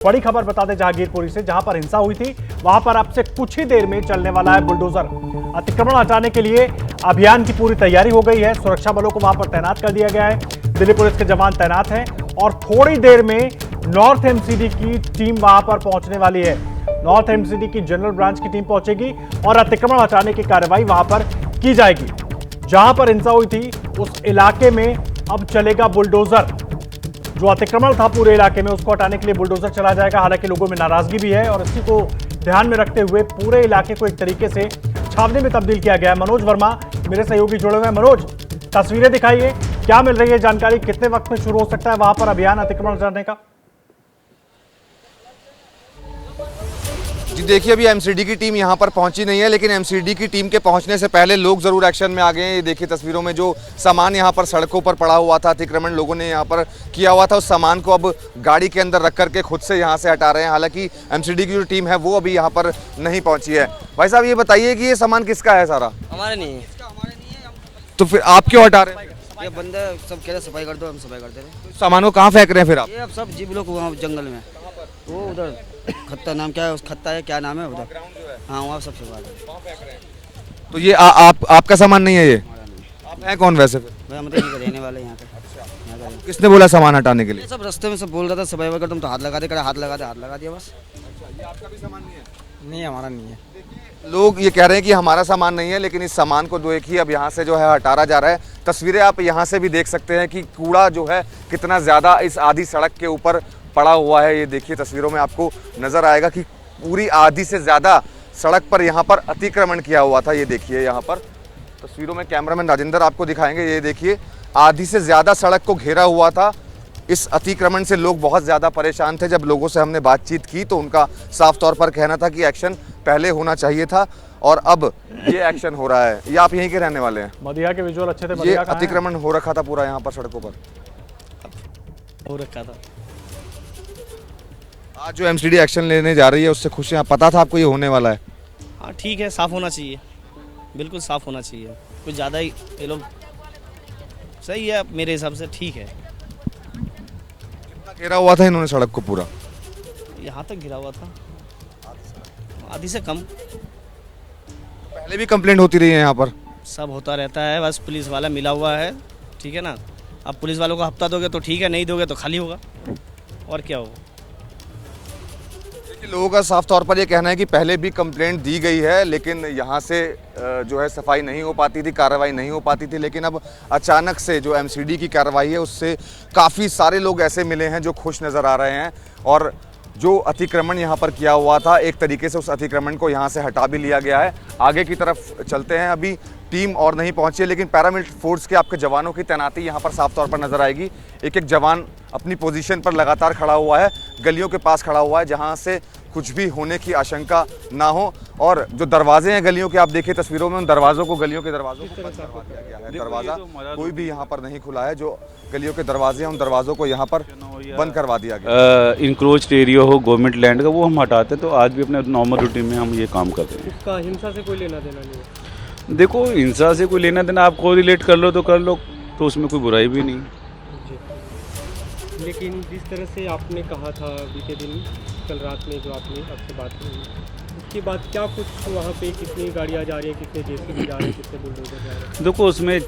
बड़ी खबर बता दें जहांगीरपुरी से, जहां पर हिंसा हुई थी वहां पर अब से कुछ ही देर में चलने वाला है बुलडोजर। अतिक्रमण हटाने के लिए अभियान की पूरी तैयारी हो गई है। सुरक्षा बलों को वहां पर तैनात कर दिया गया है। दिल्ली पुलिस के जवान तैनात हैं और थोड़ी देर में नॉर्थ एमसीडी की टीम वहां पर पहुंचने वाली है। नॉर्थ एमसीडी की जनरल ब्रांच की टीम पहुंचेगी और अतिक्रमण हटाने की कार्रवाई वहां पर की जाएगी। जहां पर हिंसा हुई थी उस इलाके में अब चलेगा बुलडोजर। जो अतिक्रमण था पूरे इलाके में उसको हटाने के लिए बुलडोजर चला जाएगा। हालांकि लोगों में नाराजगी भी है और इसी को ध्यान में रखते हुए पूरे इलाके को एक तरीके से छावनी में तब्दील किया गया है। मनोज वर्मा मेरे सहयोगी जुड़े हुए हैं। मनोज, तस्वीरें दिखाइए, क्या मिल रही है जानकारी, कितने वक्त में शुरू हो सकता है वहां पर अभियान अतिक्रमण हटाने का? जी देखिए, अभी एमसीडी की टीम यहाँ पर पहुंची नहीं है, लेकिन एमसीडी की टीम के पहुंचने से पहले लोग जरूर एक्शन में आ गए हैं। ये देखिए तस्वीरों में जो सामान यहाँ पर सड़कों पर पड़ा हुआ था, अतिक्रमण लोगों ने यहाँ पर किया हुआ था, उस सामान को अब गाड़ी के अंदर रख करके खुद से यहाँ से हटा रहे हैं। हालांकि एमसीडी की जो टीम है वो अभी यहाँ पर नहीं पहुंची है। भाई साहब, ये बताइए कि ये सामान किसका है? सारा हमारे नहीं है। तो फिर आप क्यों हटा रहे हैं? ये बंदे सब कह रहे सफाई कर दो, हम सफाई करते रहे। सामान को कहाँ फेंक रहे हैं फिर आप? ये अब सब जीव लोग वहाँ जंगल में, वो उधर खत्ता नाम क्या है, उस खत्ता है क्या नाम है उधर, हाँ वहाँ सब बात है। तो ये आपका सामान नहीं है? ये आप हैं कौन वैसे फिर? भाई हम तो यहीं के रहने वाले यहाँ पे। किसने बोला सामान हटाने के लिए? ये सब रास्ते में सब बोल रहा था सफाई कर, तुम तो हाथ लगा दे, हाथ लगा दिया बस। ये आपका भी सामान नहीं है? नहीं, हमारा नहीं है। लोग ये कह रहे हैं कि हमारा सामान नहीं है, लेकिन इस सामान को जो एक ही अब यहाँ से जो है हटाया जा रहा है। तस्वीरें आप यहाँ से भी देख सकते हैं कि कूड़ा जो है कितना ज़्यादा इस आधी सड़क के ऊपर पड़ा हुआ है। ये देखिए तस्वीरों में आपको नज़र आएगा कि पूरी आधी से ज़्यादा सड़क पर यहाँ पर अतिक्रमण किया हुआ था। ये देखिए यहाँ पर तस्वीरों में कैमरामैन राजेंद्र आपको दिखाएंगे। ये देखिए आधी से ज़्यादा सड़क को घेरा हुआ था। इस अतिक्रमण से लोग बहुत ज़्यादा परेशान थे। जब लोगों से हमने बातचीत की तो उनका साफ तौर पर कहना था कि एक्शन पहले होना चाहिए था और अब ये एक्शन हो रहा है। ये आप यहीं के रहने वाले हैं? मदिया के विजुअल अच्छे थे। ये अतिक्रमण हो रखा था पूरा यहाँ पर सड़कों पर, हो रखा था। आज जो एमसीडी एक्शन लेने जा रही है उससे खुश हैं आप? पता था आपको ये होने वाला है? हाँ ठीक है, साफ़ होना चाहिए, बिल्कुल साफ़ होना चाहिए। कुछ ज़्यादा ही ये लोग सही है मेरे हिसाब से, ठीक है। कितना घेरा हुआ था इन्होंने सड़क को पूरा? यहाँ तक गिरा हुआ था, आधी से कम। पहले भी कंप्लेंट होती रही है यहाँ पर? सब होता रहता है, बस पुलिस वाला मिला हुआ है, ठीक है ना। अब पुलिस वालों को हफ्ता दोगे तो ठीक है, नहीं दोगे तो खाली होगा, और क्या होगा। लोगों का साफ तौर पर यह कहना है कि पहले भी कंप्लेंट दी गई है, लेकिन यहाँ से जो है सफाई नहीं हो पाती थी, कार्रवाई नहीं हो पाती थी। लेकिन अब अचानक से जो एमसीडी की कार्रवाई है उससे काफ़ी सारे लोग ऐसे मिले हैं जो खुश नज़र आ रहे हैं। और जो अतिक्रमण यहाँ पर किया हुआ था, एक तरीके से उस अतिक्रमण को यहाँ से हटा भी लिया गया है। आगे की तरफ चलते हैं। अभी टीम और नहीं पहुंची है, लेकिन पैरामिलिट्री फोर्स के आपके जवानों की तैनाती यहाँ पर साफ तौर पर नजर आएगी। एक एक जवान अपनी पोजीशन पर लगातार खड़ा हुआ है, गलियों के पास खड़ा हुआ है जहाँ से कुछ भी होने की आशंका ना हो। और जो दरवाजे हैं गलियों के, आप देखिए तस्वीरों में, उन दरवाज़ों को, गलियों के दरवाज़ों को बंद करवा दिया गया है। दरवाज़ा कोई भी यहाँ पर नहीं खुला है। जो गलियों के दरवाजे हैं उन दरवाज़ों को यहाँ पर बंद करवा दिया गया। इंक्रोच्ड एरिया हो गवर्नमेंट लैंड का, वो हम हटाते हैं। तो आज भी अपने नॉर्मल रूटीन में हम ये काम कर रहे हैं। इसका हिंसा से कोई लेना देना नहीं है। देखो, हिंसा से कोई लेना देना, आप को रिलेट कर लो तो कर लो, तो उसमें कोई बुराई भी नहीं। लेकिन जिस तरह से आपने कहा था बीते दिन, कल रात में जो आपने आपसे बात की, उसके बाद क्या कुछ वहाँ पे कितनी गाड़ियाँ जा रही हैं, कितने जेसीबी जा रहे हैं, कितने बुलडोजर जा रहे हैं? देखो, उसमें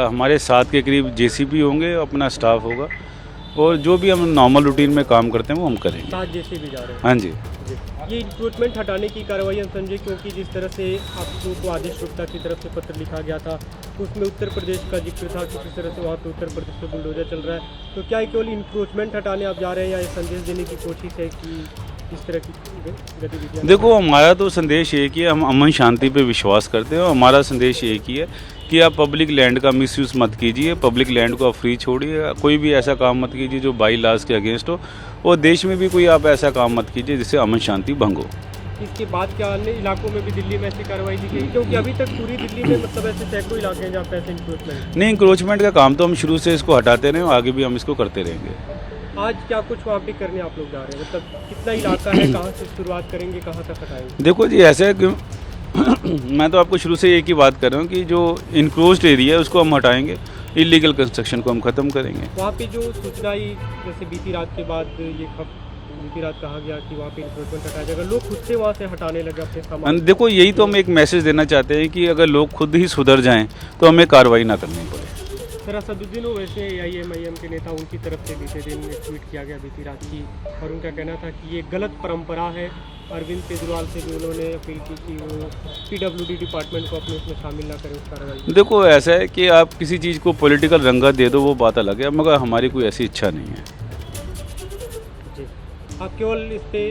हमारे 7 के करीब जेसीबी होंगे, अपना स्टाफ होगा, और जो भी हम नॉर्मल रूटीन में काम करते हैं वो हम करेंगे। 7 जेसीबी जा रहे हैं? हाँ जी। ये इंक्रोचमेंट हटाने की कार्रवाई हम समझे, क्योंकि जिस तरह से आपको आदेश गुप्ता की तरफ से पत्र लिखा गया था उसमें उत्तर प्रदेश का जिक्र था कि किस तरह से वहाँ पे उत्तर प्रदेश में बुलडोजर चल रहा है। तो क्या केवल इंक्रोचमेंट हटाने आप जा रहे हैं या ये संदेश देने की कोशिश है कि इस तरह की गतिविधियाँ? देखो, हमारा तो संदेश एक ही है, हम अमन शांति पे विश्वास करते हैं और हमारा संदेश एक ही है कि आप पब्लिक लैंड का मिसयूज़ मत कीजिए, पब्लिक लैंड को आप फ्री छोड़िए, कोई भी ऐसा काम मत कीजिए जो बाई लॉज के अगेंस्ट हो, और देश में भी कोई आप ऐसा काम मत कीजिए जिससे अमन शांति भंग हो। इसके बाद क्या अन्य इलाकों में भी दिल्ली में ऐसी कार्रवाई की गई? क्योंकि अभी तक पूरी दिल्ली में मतलब ऐसे सैकड़ों इलाके हैं जहाँ पे ऐसे इंक्रोचमेंट नहीं, इंक्रोचमेंट का काम तो हम शुरू से इसको हटाते रहे, आगे भी हम इसको करते रहेंगे। आज क्या कुछ वहाँ पे करने आप लोग जा रहे हैं? मतलब कितना इलाका है, कहाँ से शुरुआत करेंगे, कहाँ तक हटाएंगे? देखो जी, ऐसा है कि मैं तो आपको शुरू से एक ही बात कर रहा हूँ कि जो इनक्लोज्ड एरिया है उसको हम हटाएंगे, इलीगल कंस्ट्रक्शन को हम ख़त्म करेंगे। वहाँ पे जो सूचना जैसे बीती रात के बाद ये बीती रात कहा गया कि वहाँ पे इंक्रोचमेंट हटाया जाएगा, लोग खुद से वहाँ से हटाने लगे अपने सामान। देखो यही तो हम एक मैसेज देना चाहते हैं कि अगर लोग खुद ही सुधर जाएं तो हमें कार्रवाई ना करनी पड़े। सर असदुद्दीन ओवैसी AIM के नेता, उनकी तरफ से बीते दिन एक ट्वीट किया गया बीती रात की, और उनका कहना था कि ये गलत परंपरा है। अरविंद केजरीवाल से भी उन्होंने अपील की कि वो PWD डिपार्टमेंट को अपने उसमें शामिल ना करें उस कार्रवाई। देखो ऐसा है कि आप किसी चीज़ को पॉलिटिकल रंगत दे दो वो बात अलग है, मगर हमारी कोई ऐसी इच्छा नहीं है। जी, आप केवल इस पे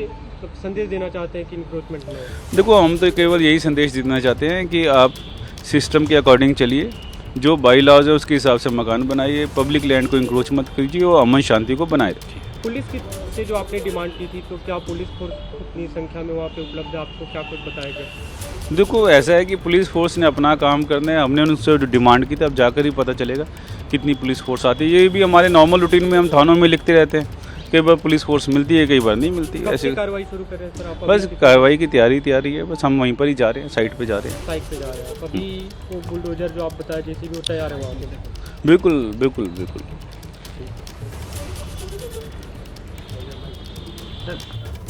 संदेश देना चाहते हैं कि इंक्रोचमेंट न हो। देखो हम तो केवल यही संदेश देना चाहते हैं कि आप सिस्टम के अकॉर्डिंग चलिए, जो बाई लॉज है उसके हिसाब से मकान बनाइए, पब्लिक लैंड को इंक्रोच मत कीजिए और अमन शांति को बनाए रखिए। पुलिस की से जो आपने डिमांड की थी, तो क्या पुलिस फोर्स उतनी संख्या में वहाँ पे उपलब्ध है? आपको क्या कुछ बताया गया? देखो ऐसा है कि पुलिस फोर्स ने अपना काम करना है, हमने उनसे जो डिमांड की थी अब जाकर ही पता चलेगा कितनी पुलिस फोर्स आती है। ये भी हमारे नॉर्मल रूटीन में हम थानों में लिखते रहते हैं, कई बार पुलिस फोर्स मिलती है, कई बार नहीं मिलती। ऐसे कार्रवाई शुरू कर रहे हैं सर आप? बस कार्रवाई की तैयारी है, बस हम वहीं पर ही जा रहे हैं, साइट पे जा रहे हैं। साइट पे जा रहे हैं अभी। वो बुलडोजर जो आप बताया JCB वो तैयार है वहाँ पे? बिल्कुल बिल्कुल बिल्कुल।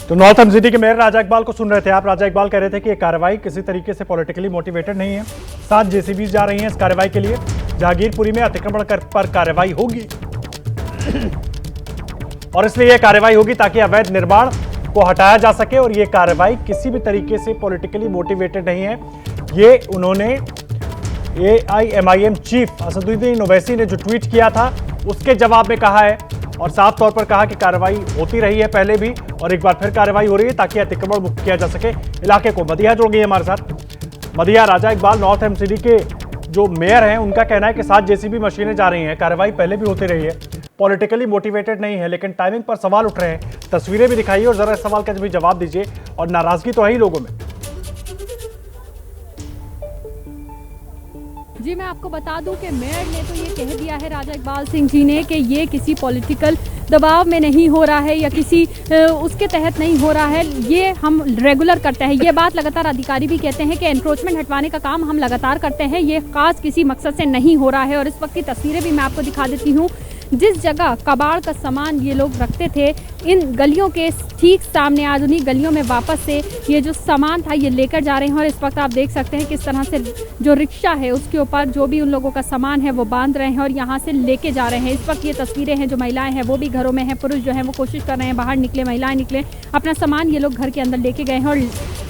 तो नॉर्थ एमसीडी के मेयर राजा इकबाल को सुन रहे थे आप। राजा इकबाल कह रहे थे कि ये कार्रवाई किसी तरीके से पॉलिटिकली मोटिवेटेड नहीं है। 7 JCBs जा रही हैं इस कार्रवाई के लिए। जहांगीरपुरी में अतिक्रमण पर कार्रवाई होगी और इसलिए यह कार्रवाई होगी ताकि अवैध निर्माण को हटाया जा सके, और यह कार्रवाई किसी भी तरीके से पॉलिटिकली मोटिवेटेड नहीं है। ये उन्होंने AIMIM चीफ असदुद्दीन ओवैसी ने जो ट्वीट किया था उसके जवाब में कहा है, और साफ तौर पर कहा कि कार्रवाई होती रही है पहले भी और एक बार फिर कार्रवाई हो रही है ताकि अतिक्रमण मुक्त किया जा सके इलाके को। मदिया जुड़ गई है हमारे साथ। मदिया, राजा इकबाल नॉर्थ एमसीडी के जो मेयर हैं उनका कहना है कि 7 JCB मशीनें जा रही हैं, कार्रवाई पहले भी होती रही है, पॉलिटिकली मोटिवेटेड नहीं है, लेकिन टाइमिंग पर सवाल उठ रहे हैं। तस्वीरें भी दिखाइए और जरा इस सवाल का भी जवाब दीजिए, और नाराजगी तो है ही लोगों में। जी, मैं आपको बता दूं कि मेयर ने तो ये कह दिया है राजा इकबाल सिंह जी ने कि ये किसी पॉलिटिकल दबाव में नहीं हो रहा है या किसी उसके तहत नहीं हो रहा है, ये हम रेगुलर करते हैं। ये बात लगातार अधिकारी भी कहते हैं कि एनक्रोचमेंट हटवाने का काम हम लगातार करते हैं, ये खास किसी मकसद से नहीं हो रहा है। और इस वक्त की तस्वीरें भी मैं आपको दिखा देती हूँ। जिस जगह कबाड़ का सामान ये लोग रखते थे, इन गलियों के ठीक सामने आज उन्हीं गलियों में वापस से ये जो सामान था ये लेकर जा रहे हैं। और इस वक्त आप देख सकते हैं किस तरह से जो रिक्शा है उसके ऊपर जो भी उन लोगों का सामान है वो बांध रहे हैं और यहाँ से लेके जा रहे हैं। इस वक्त ये तस्वीरें हैं, जो महिलाएं हैं वो भी घरों में हैं, पुरुष जो है वो कोशिश कर रहे हैं बाहर निकले, महिलाएं निकले, अपना सामान ये लोग घर के अंदर लेके गए हैं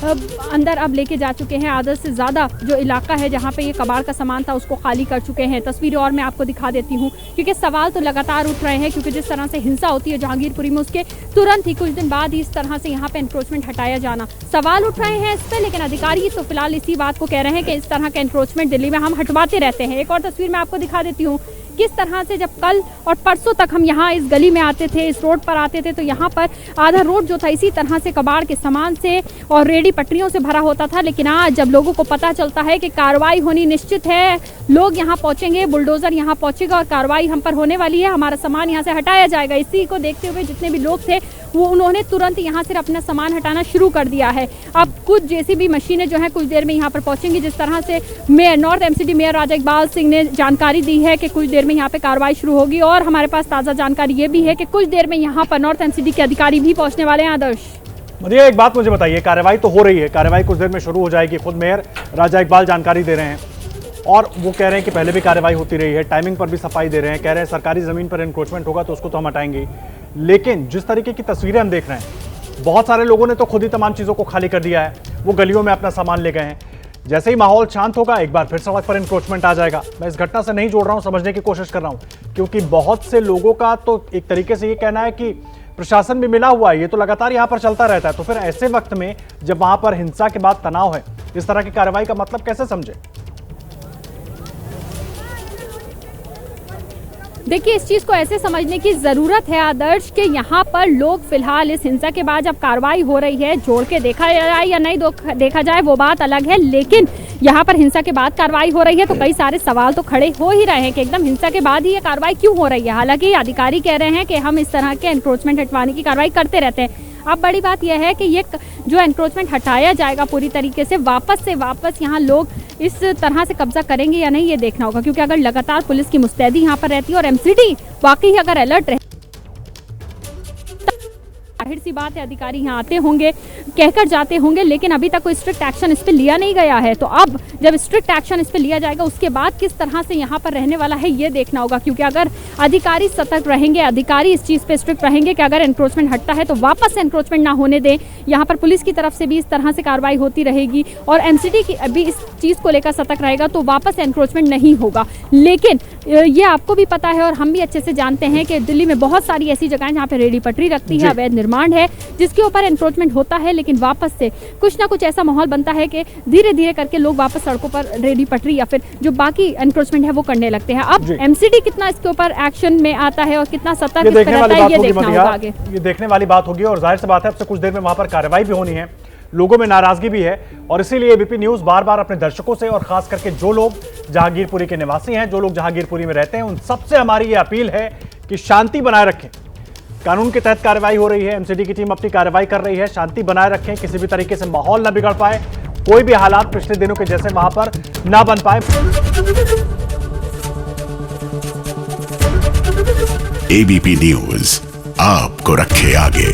और अंदर अब लेके जा चुके हैं। आधा से ज़्यादा जो इलाका है जहाँ पे ये कबाड़ का सामान था उसको खाली कर चुके हैं। तस्वीरें और मैं आपको दिखा देती हूँ, क्योंकि सवाल तो लगातार उठ रहे हैं, क्योंकि जिस तरह से हिंसा होती है जहांगीरपुरी में उसके तुरंत ही कुछ दिन बाद ही इस तरह से यहाँ पे एनक्रोचमेंट हटाया जाना, सवाल उठ रहे हैं इस पर। लेकिन अधिकारी तो फिलहाल इसी बात को कह रहे हैं कि इस तरह का एनक्रोचमेंट दिल्ली में हम हटवाते रहते हैं। एक और तस्वीर मैं आपको दिखा देती हूँ किस तरह से जब कल और परसों तक हम यहाँ इस गली में आते थे, इस रोड पर आते थे, तो यहाँ पर आधा रोड जो था इसी तरह से कबाड़ के सामान से और रेडी पटरियों से भरा होता था। लेकिन आज जब लोगों को पता चलता है कि कार्रवाई होनी निश्चित है, लोग यहाँ पहुँचेंगे, बुलडोजर यहाँ पहुँचेगा और कार्रवाई हम पर होने वाली है, हमारा सामान यहाँ से हटाया जाएगा, इसी को देखते हुए जितने भी लोग थे वो उन्होंने तुरंत यहाँ से अपना सामान हटाना शुरू कर दिया है। अब कुछ जेसीबी मशीनें जो है कुछ देर में यहाँ पर पहुँचेंगी। जिस तरह से मेयर नॉर्थ एमसीडी मेयर राजा इकबाल सिंह ने जानकारी दी है कि कुछ देर में यहाँ पे कार्रवाई शुरू होगी, और हमारे पास ताज़ा जानकारी ये भी है कि कुछ देर में यहाँ पर नॉर्थ एमसीडी के अधिकारी भी पहुँचने वाले हैं। आदर्श, मदिया, एक बात मुझे बताइए, कार्रवाई तो हो रही है, कार्रवाई कुछ देर में शुरू हो जाएगी, खुद मेयर राजा इकबाल जानकारी दे रहे हैं और वो कह रहे हैं कि पहले भी कार्रवाई होती रही है, टाइमिंग पर भी सफाई दे रहे हैं, कह रहे हैं सरकारी ज़मीन पर एनक्रोचमेंट होगा तो उसको तो हम हटाएंगे। लेकिन जिस तरीके की तस्वीरें हम देख रहे हैं, बहुत सारे लोगों ने तो खुद ही तमाम चीज़ों को खाली कर दिया है, वो गलियों में अपना सामान ले गए हैं। जैसे ही माहौल शांत होगा एक बार फिर सड़क पर एनक्रोचमेंट आ जाएगा। मैं इस घटना से नहीं जोड़ रहा हूं, समझने की कोशिश कर रहा हूं, क्योंकि बहुत से लोगों का तो एक तरीके से ये कहना है कि प्रशासन भी मिला हुआ है, ये तो लगातार यहां पर चलता रहता है। तो फिर ऐसे वक्त में जब वहां पर हिंसा के बाद तनाव है, इस तरह की कार्रवाई का मतलब कैसे समझे? देखिए, इस चीज़ को ऐसे समझने की ज़रूरत है आदर्श कि यहाँ पर लोग फिलहाल इस हिंसा के बाद जब कार्रवाई हो रही है, जोड़ के देखा जाए या नहीं देखा जाए वो बात अलग है, लेकिन यहाँ पर हिंसा के बाद कार्रवाई हो रही है तो कई सारे सवाल तो खड़े हो ही रहे हैं कि एकदम हिंसा के बाद ही ये कार्रवाई क्यों हो रही है। हालांकि अधिकारी कह रहे हैं कि हम इस तरह के एनक्रोचमेंट हटवाने की कार्रवाई करते रहते हैं। अब बड़ी बात यह है कि ये जो एनक्रोचमेंट हटाया जाएगा पूरी तरीके से वापस यहाँ लोग इस तरह से कब्जा करेंगे या नहीं, ये देखना होगा, क्योंकि अगर लगातार पुलिस की मुस्तैदी यहाँ पर रहती है और एमसीडी वाकई अगर अलर्ट रहे जाहिर सी बात है अधिकारी यहाँ आते होंगे, कहकर जाते होंगे, लेकिन अभी तक कोई स्ट्रिक्ट एक्शन इस पर लिया नहीं गया है। तो अब जब स्ट्रिक्ट एक्शन इस पर लिया जाएगा उसके बाद किस तरह से यहाँ पर रहने वाला है ये देखना होगा, क्योंकि अगर अधिकारी सतर्क रहेंगे, अधिकारी इस चीज़ पे स्ट्रिक्ट रहेंगे कि अगर एनक्रोचमेंट हटता है तो वापस से एनक्रोचमेंट ना होने दें, यहाँ पर पुलिस की तरफ से भी इस तरह से कार्रवाई होती रहेगी और एमसीडी की भी इस चीज़ को लेकर सतर्क रहेगा तो वापस एनक्रोचमेंट नहीं होगा। लेकिन ये आपको भी पता है और हम भी अच्छे से जानते हैं कि दिल्ली में बहुत सारी ऐसी जगहें जहाँ पे रेडी पटरी रखती है, अवैध निर्माण है, जिसके ऊपर एनक्रोचमेंट होता है, लेकिन वापस से कुछ ना कुछ ऐसा माहौल बनता है कि धीरे धीरे करके लोग वापस सड़कों पर रेडी पटरी या फिर जो बाकी एनक्रोचमेंट है वो करने लगते हैं। अब एमसीडी कितना इसके ऊपर एक्शन में आता है और कितना सतर्क ये देखने वाली बात होगी और जाहिर सी बात है अब से कुछ देर में वहां पर कार्रवाई भी होनी है, लोगों में नाराजगी भी है और इसीलिए एबीपी न्यूज बार बार अपने दर्शकों से और खास करके जो लोग जहांगीरपुरी के निवासी हैं, जो लोग जहांगीरपुरी में रहते हैं, उन सबसे हमारी ये अपील है कि शांति बनाए रखें। कानून के तहत कार्रवाई हो रही है, एमसीडी की टीम अपनी कार्रवाई कर रही है, शांति बनाए रखें, किसी भी तरीके से माहौल न बिगड़ पाए, कोई भी हालात पिछले दिनों के जैसे वहां पर ना बन पाए। एबीपी न्यूज आपको रखे आगे।